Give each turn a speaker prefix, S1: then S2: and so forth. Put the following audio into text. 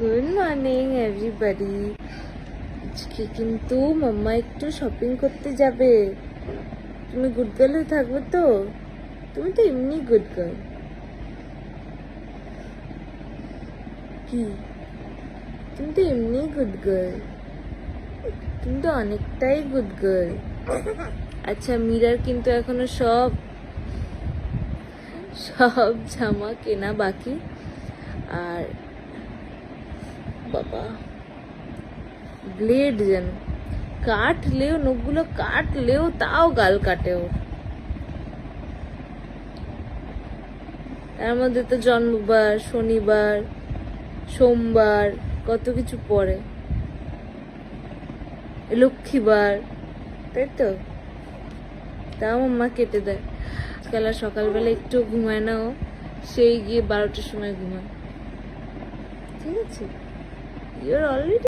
S1: Good morning everybody. আজকে কিন্তু মাম্মা একটু শপিং করতে যাবে। তুমি গুড গার্ল হয়ে থাকবে তো? তুমি তো এমনি গুড গার্ল। কি তুমি তো এমনি গুড গার্ল, তুমি তো অনেকটাই গুড গার্ল। আচ্ছা, মীরার কিন্তু এখনো সব সব জামা কেনা বাকি। আর বাবা ব্লেড যেন কাটলেও, নখগুলো কাটলেও তাও গাল কাটে ওর। তার মধ্যে তো জন্মবার, শনিবার, সোমবার, কত কিছু পড়ে, লক্ষ্মীবার, তাই তো? তাও মাম্মা কেটে দেয়। আজকাল আর সকালবেলা একটু ঘুমায় না ও, সেই গিয়ে 12টার সময় ঘুমায়। ঠিক আছে, ইউর অলরেডি